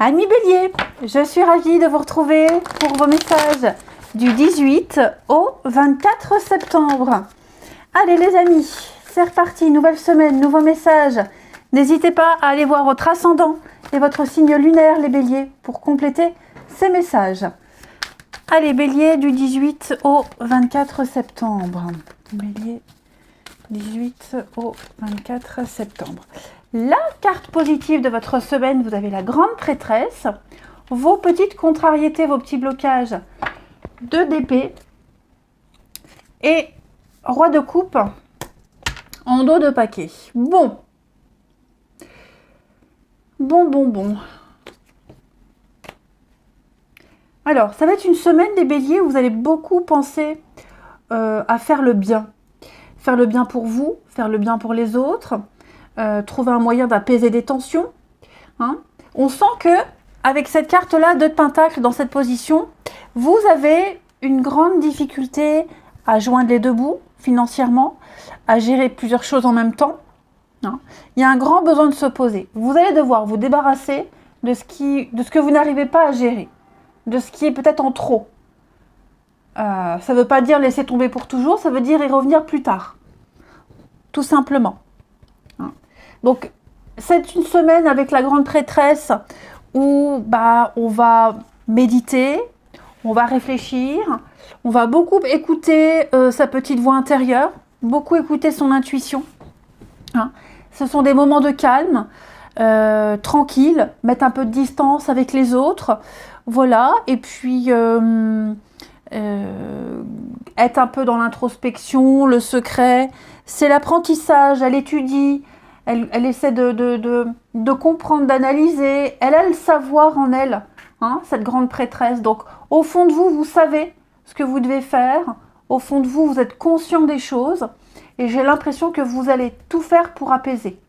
Amis Bélier, je suis ravie de vous retrouver pour vos messages du 18 au 24 septembre. Allez les amis, c'est reparti, nouvelle semaine, nouveaux messages. N'hésitez pas à aller voir votre ascendant et votre signe lunaire, les Béliers, pour compléter ces messages. Allez Bélier, du 18 au 24 septembre. Bélier, 18 au 24 septembre. La carte positive de votre semaine, vous avez la grande prêtresse, vos petites contrariétés, vos petits blocages, 2 d'épée et roi de coupe en dos de paquet. Bon. Alors, ça va être une semaine des béliers où vous allez beaucoup penser à faire le bien. Faire le bien pour vous, faire le bien pour les autres. Trouver un moyen d'apaiser des tensions. Hein. On sent que avec cette carte-là, 2 de Pentacle dans cette position, vous avez une grande difficulté à joindre les deux bouts financièrement, à gérer plusieurs choses en même temps. Hein. Il y a un grand besoin de se poser. Vous allez devoir vous débarrasser de ce que vous n'arrivez pas à gérer, de ce qui est peut-être en trop. Ça ne veut pas dire laisser tomber pour toujours, ça veut dire y revenir plus tard. Tout simplement. Donc, c'est une semaine avec la grande prêtresse où on va méditer, on va réfléchir, on va beaucoup écouter sa petite voix intérieure, beaucoup écouter son intuition. Hein. Ce sont des moments de calme, tranquille, mettre un peu de distance avec les autres, voilà, et puis être un peu dans l'introspection, le secret, c'est l'apprentissage, elle étudie. Elle essaie de comprendre, d'analyser. Elle a le savoir en elle, hein, cette grande prêtresse. Donc, au fond de vous, vous savez ce que vous devez faire. Au fond de vous, vous êtes conscient des choses. Et j'ai l'impression que vous allez tout faire pour apaiser.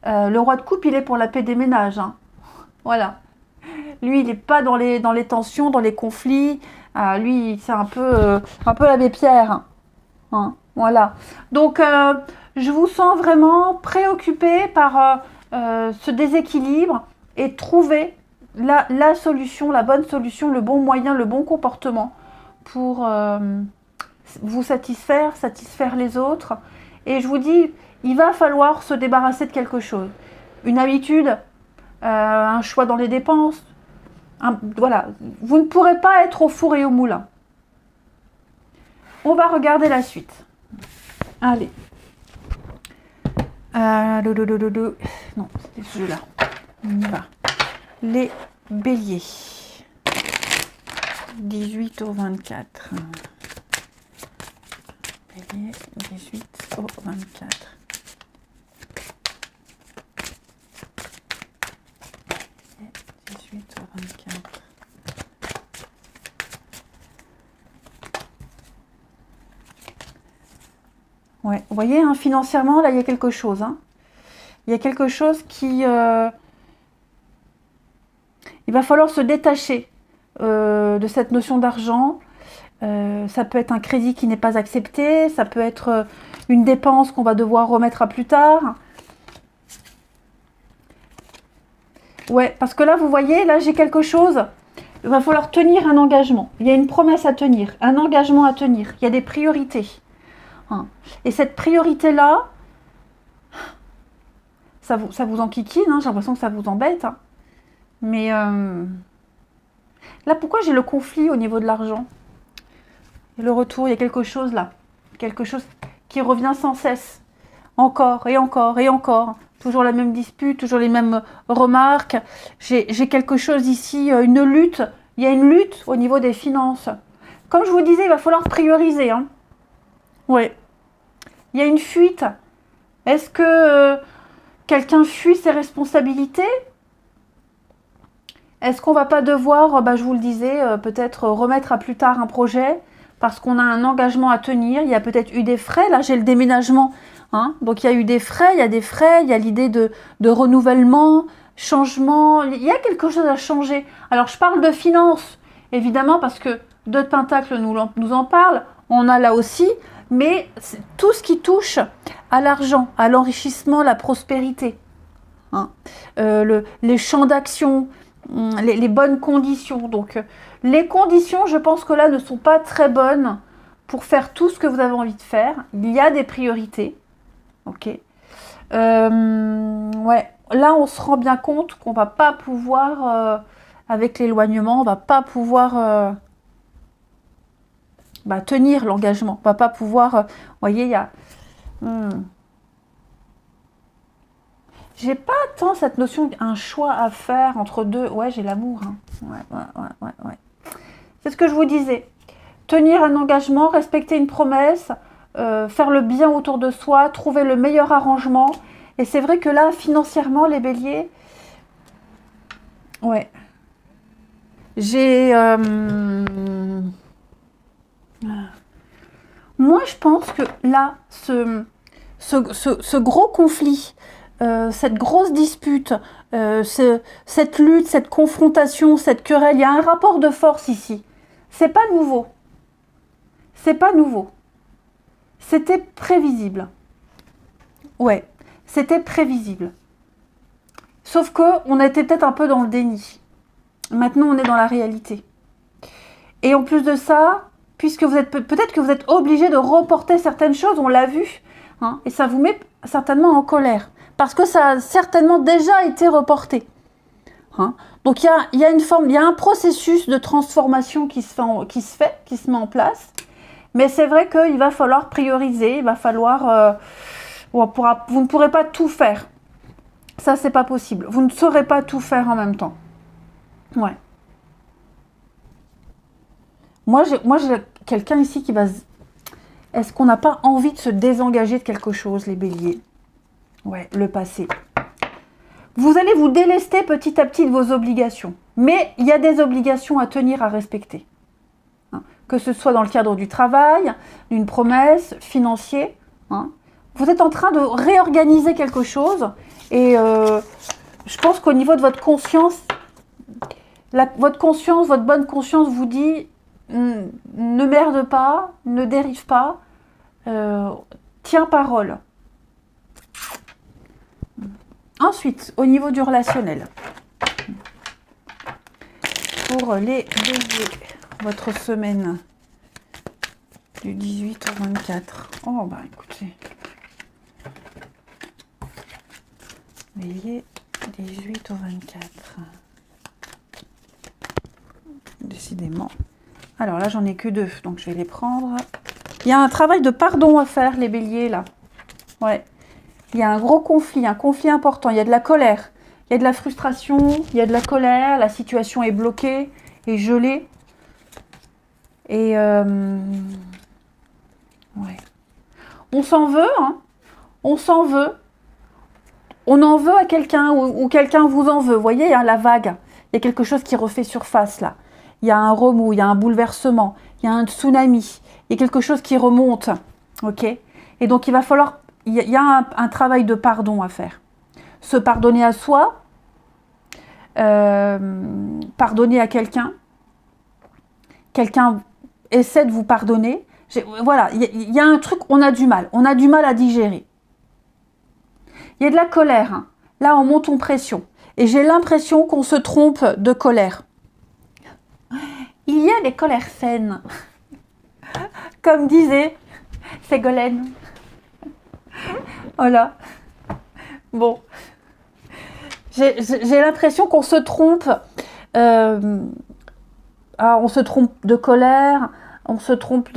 Le roi de coupe, il est pour la paix des ménages. Hein. Voilà. Lui, il n'est pas dans les tensions, dans les conflits. Lui, c'est un peu l'abbé Pierre. Hein. Voilà. Donc, je vous sens vraiment préoccupé par ce déséquilibre et trouver la solution, la bonne solution, le bon moyen, le bon comportement pour vous satisfaire les autres. Et je vous dis, il va falloir se débarrasser de quelque chose. Une habitude, un choix dans les dépenses. Voilà, vous ne pourrez pas être au four et au moulin. On va regarder la suite. Allez. Non, c'était ce jeu-là. On y va. Les béliers. 18 au 24. Bélier, 18 au 24. Bélier, 18 au 24. Ouais, vous voyez, hein, financièrement, là, il y a quelque chose. Hein. Il y a quelque chose qui... il va falloir se détacher de cette notion d'argent. Ça peut être un crédit qui n'est pas accepté. Ça peut être une dépense qu'on va devoir remettre à plus tard. Ouais, parce que là, vous voyez, là, j'ai quelque chose. Il va falloir tenir un engagement. Il y a une promesse à tenir, un engagement à tenir. Il y a des priorités. Et cette priorité-là, ça vous enquiquine, hein, j'ai l'impression que ça vous embête. Hein. Mais là, pourquoi j'ai le conflit au niveau de l'argent? Et le retour, il y a quelque chose là. Quelque chose qui revient sans cesse. Encore et encore et encore. Toujours la même dispute, toujours les mêmes remarques. J'ai quelque chose ici, une lutte. Il y a une lutte au niveau des finances. Comme je vous disais, il va falloir prioriser. Hein. Oui. Il y a une fuite. Est-ce que quelqu'un fuit ses responsabilités? Est-ce qu'on ne va pas devoir, je vous le disais, peut-être remettre à plus tard un projet parce qu'on a un engagement à tenir? Il y a peut-être eu des frais. Là, j'ai le déménagement. Hein, donc, il y a eu des frais, il y a l'idée de renouvellement, changement. Il y a quelque chose à changer. Alors, je parle de finances, évidemment, parce que 2 de Pentacle nous en parle. On a là aussi... Mais tout ce qui touche à l'argent, à l'enrichissement, la prospérité. hein. Les champs d'action, les bonnes conditions. Donc, les conditions, je pense que là, ne sont pas très bonnes pour faire tout ce que vous avez envie de faire. Il y a des priorités. Ok. Ouais. Là, on se rend bien compte qu'on va pas pouvoir, avec l'éloignement, on va pas pouvoir tenir l'engagement. On va pas pouvoir. Vous voyez, il y a. J'ai pas tant cette notion d'un choix à faire entre deux. Ouais, j'ai l'amour. Hein. Ouais. C'est ce que je vous disais. Tenir un engagement, respecter une promesse, faire le bien autour de soi, trouver le meilleur arrangement. Et c'est vrai que là, financièrement, les béliers, ouais. J'ai... Moi, je pense que là, ce gros conflit, cette grosse dispute, cette lutte, cette confrontation, cette querelle, il y a un rapport de force ici. C'est pas nouveau. C'est pas nouveau. C'était prévisible. Ouais, c'était prévisible. Sauf qu'on était peut-être un peu dans le déni. Maintenant, on est dans la réalité. Et en plus de ça, puisque vous êtes peut-être que vous êtes obligé de reporter certaines choses, on l'a vu, hein, et ça vous met certainement en colère. Parce que ça a certainement déjà été reporté. Hein. Donc il y a une forme, il y a un processus de transformation qui se met en place. Mais c'est vrai qu'il va falloir prioriser, il va falloir... vous ne pourrez pas tout faire. Ça, c'est pas possible. Vous ne saurez pas tout faire en même temps. Ouais. Moi, j'ai quelqu'un ici qui va... Est-ce qu'on n'a pas envie de se désengager de quelque chose, les béliers? Ouais, le passé. Vous allez vous délester petit à petit de vos obligations. Mais il y a des obligations à tenir, à respecter. Hein. Que ce soit dans le cadre du travail, d'une promesse, financier. Hein. Vous êtes en train de réorganiser quelque chose. Et je pense qu'au niveau de votre conscience, votre bonne conscience vous dit... ne merde pas, ne dérive pas, tiens parole. Ensuite, au niveau du relationnel, pour les béliers, votre semaine du 18 au 24. Oh bah écoutez, bélier 18 au 24. Décidément. Alors là, j'en ai que 2, donc je vais les prendre. Il y a un travail de pardon à faire, les béliers, là. Ouais. Il y a un gros conflit, un conflit important. Il y a de la colère, il y a de la frustration, il y a de la colère. La situation est bloquée, est gelée. Et... ouais. On s'en veut, hein. On s'en veut. On en veut à quelqu'un ou quelqu'un vous en veut. Vous voyez, hein, la vague. Il y a quelque chose qui refait surface, là. Il y a un remous, il y a un bouleversement, il y a un tsunami, il y a quelque chose qui remonte, ok? Et donc, il va falloir, il y a un travail de pardon à faire. Se pardonner à soi, pardonner à quelqu'un essaie de vous pardonner. Voilà, il y a un truc, on a du mal à digérer. Il y a de la colère, hein. Là, on monte en pression. Et j'ai l'impression qu'on se trompe de colère. Il y a des colères saines, comme disait Ségolène. Voilà. Bon. J'ai l'impression qu'on se trompe. On se trompe de colère, on se trompe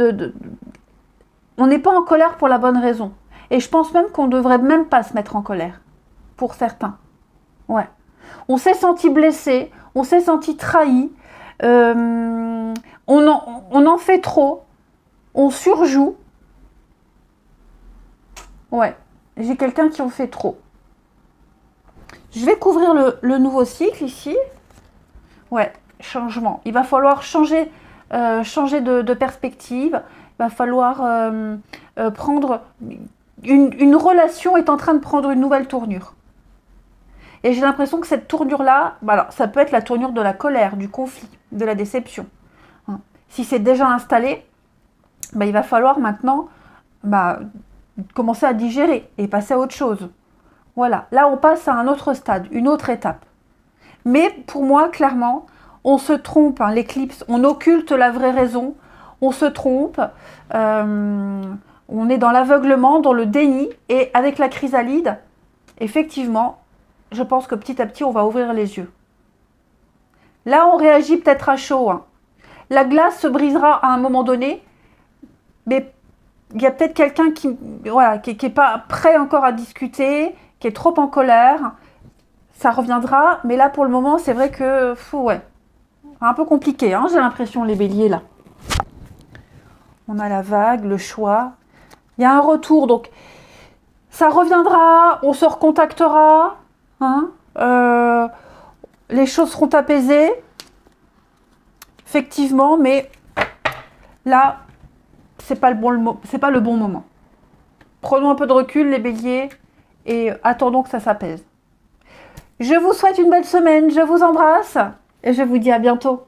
On n'est pas en colère pour la bonne raison. Et je pense même qu'on ne devrait même pas se mettre en colère. Pour certains. Ouais. On s'est senti blessé, on s'est senti trahi. On en fait trop, on surjoue. Ouais, j'ai quelqu'un qui en fait trop. Je vais couvrir le nouveau cycle ici. Ouais, changement. Il va falloir changer de perspective. Il va falloir prendre... Une relation est en train de prendre une nouvelle tournure. Et j'ai l'impression que cette tournure-là, alors, ça peut être la tournure de la colère, du conflit, de la déception. Hein. Si c'est déjà installé, il va falloir maintenant commencer à digérer et passer à autre chose. Voilà, là on passe à un autre stade, une autre étape. Mais pour moi, clairement, on se trompe, hein, l'éclipse, on occulte la vraie raison, on se trompe, on est dans l'aveuglement, dans le déni, et avec la chrysalide, effectivement, je pense que petit à petit, on va ouvrir les yeux. Là, on réagit peut-être à chaud, hein. La glace se brisera à un moment donné, mais il y a peut-être quelqu'un qui voilà, qui est pas prêt encore à discuter, qui est trop en colère. Ça reviendra, mais là, pour le moment, c'est vrai que, ouais, un peu compliqué, hein, j'ai l'impression, les béliers, là. On a la vague, le choix. Il y a un retour, donc ça reviendra, on se recontactera, hein, les choses seront apaisées, effectivement, mais là, c'est pas le bon moment. Prenons un peu de recul, les béliers, et attendons que ça s'apaise. Je vous souhaite une belle semaine, je vous embrasse, et je vous dis à bientôt.